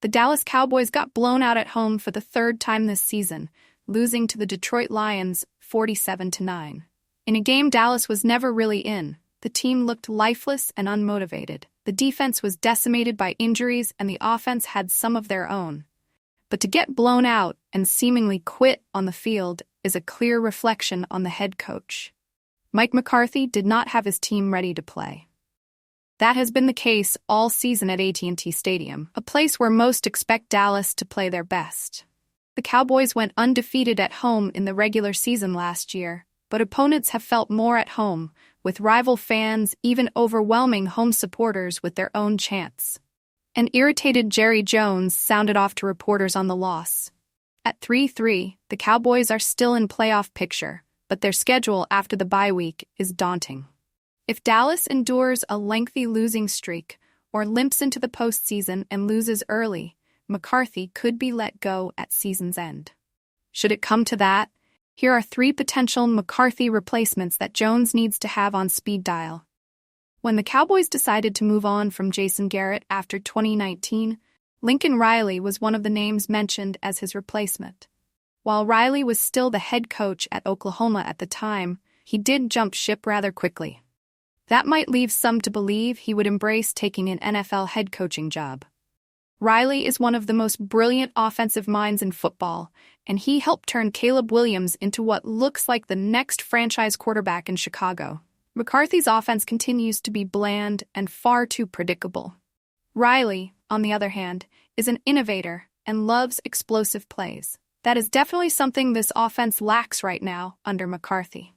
The Dallas Cowboys got blown out at home for the third time this season, losing to the Detroit Lions 47-9. In a game Dallas was never really in, the team looked lifeless and unmotivated. The defense was decimated by injuries and the offense had some of their own. But to get blown out and seemingly quit on the field is a clear reflection on the head coach. Mike McCarthy did not have his team ready to play. That has been the case all season at AT&T Stadium, a place where most expect Dallas to play their best. The Cowboys went undefeated at home in the regular season last year, but opponents have felt more at home, with rival fans even overwhelming home supporters with their own chants. An irritated Jerry Jones sounded off to reporters on the loss. At 3-3, the Cowboys are still in playoff picture, but their schedule after the bye week is daunting. If Dallas endures a lengthy losing streak or limps into the postseason and loses early, McCarthy could be let go at season's end. Should it come to that, here are 3 potential McCarthy replacements that Jones needs to have on speed dial. When the Cowboys decided to move on from Jason Garrett after 2019, Lincoln Riley was one of the names mentioned as his replacement. While Riley was still the head coach at Oklahoma at the time, he did jump ship rather quickly. That might leave some to believe he would embrace taking an NFL head coaching job. Riley is one of the most brilliant offensive minds in football, and he helped turn Caleb Williams into what looks like the next franchise quarterback in Chicago. McCarthy's offense continues to be bland and far too predictable. Riley, on the other hand, is an innovator and loves explosive plays. That is definitely something this offense lacks right now under McCarthy.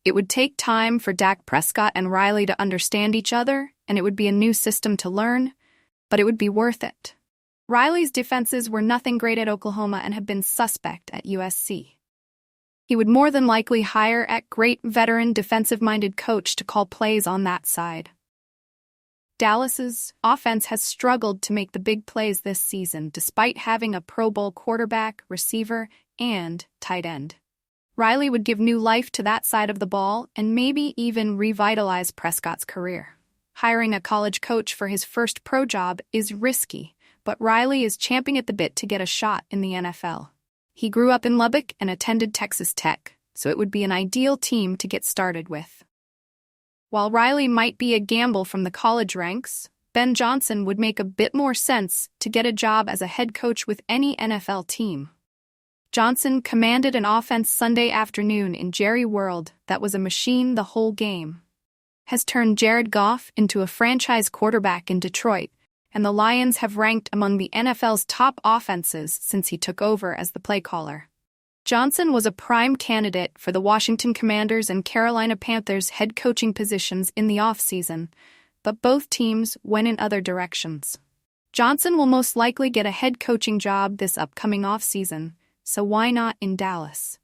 It would take time for Dak Prescott and Riley to understand each other, and it would be a new system to learn, but it would be worth it. Riley's defenses were nothing great at Oklahoma and have been suspect at USC. He would more than likely hire a great veteran defensive-minded coach to call plays on that side. Dallas's offense has struggled to make the big plays this season despite having a Pro Bowl quarterback, receiver, and tight end. Riley would give new life to that side of the ball and maybe even revitalize Prescott's career. Hiring a college coach for his first pro job is risky, but Riley is champing at the bit to get a shot in the NFL. He grew up in Lubbock and attended Texas Tech, so it would be an ideal team to get started with. While Riley might be a gamble from the college ranks, Ben Johnson would make a bit more sense to get a job as a head coach with any NFL team. Johnson commanded an offense Sunday afternoon in Jerry World that was a machine the whole game. Has turned Jared Goff into a franchise quarterback in Detroit, and the Lions have ranked among the NFL's top offenses since he took over as the play caller. Johnson was a prime candidate for the Washington Commanders and Carolina Panthers head coaching positions in the offseason, but both teams went in other directions. Johnson will most likely get a head coaching job this upcoming offseason, so why not in Dallas?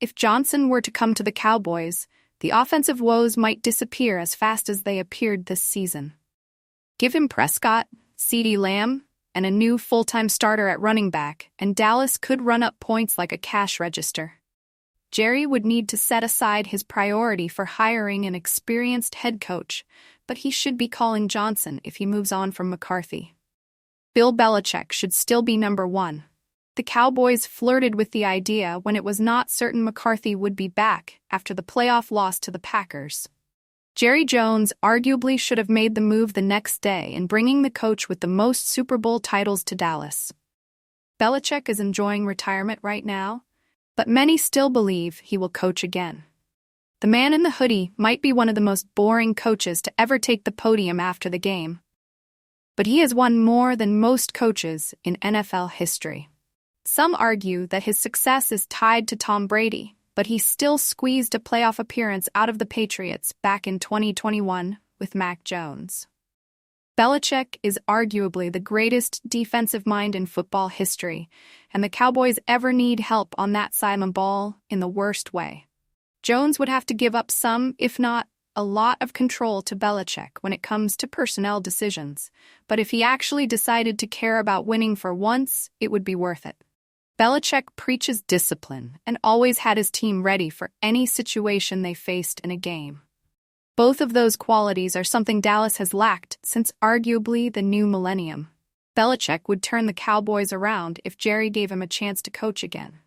If Johnson were to come to the Cowboys, the offensive woes might disappear as fast as they appeared this season. Give him Prescott, CeeDee Lamb, and a new full-time starter at running back, and Dallas could run up points like a cash register. Jerry would need to set aside his priority for hiring an experienced head coach, but he should be calling Johnson if he moves on from McCarthy. Bill Belichick should still be number 1. The Cowboys flirted with the idea when it was not certain McCarthy would be back after the playoff loss to the Packers. Jerry Jones arguably should have made the move the next day in bringing the coach with the most Super Bowl titles to Dallas. Belichick is enjoying retirement right now, but many still believe he will coach again. The man in the hoodie might be one of the most boring coaches to ever take the podium after the game, but he has won more than most coaches in NFL history. Some argue that his success is tied to Tom Brady, but he still squeezed a playoff appearance out of the Patriots back in 2021 with Mac Jones. Belichick is arguably the greatest defensive mind in football history, and the Cowboys ever need help on that side of the ball in the worst way. Jones would have to give up some, if not a lot, of control to Belichick when it comes to personnel decisions, but if he actually decided to care about winning for once, it would be worth it. Belichick preaches discipline and always had his team ready for any situation they faced in a game. Both of those qualities are something Dallas has lacked since arguably the new millennium. Belichick would turn the Cowboys around if Jerry gave him a chance to coach again.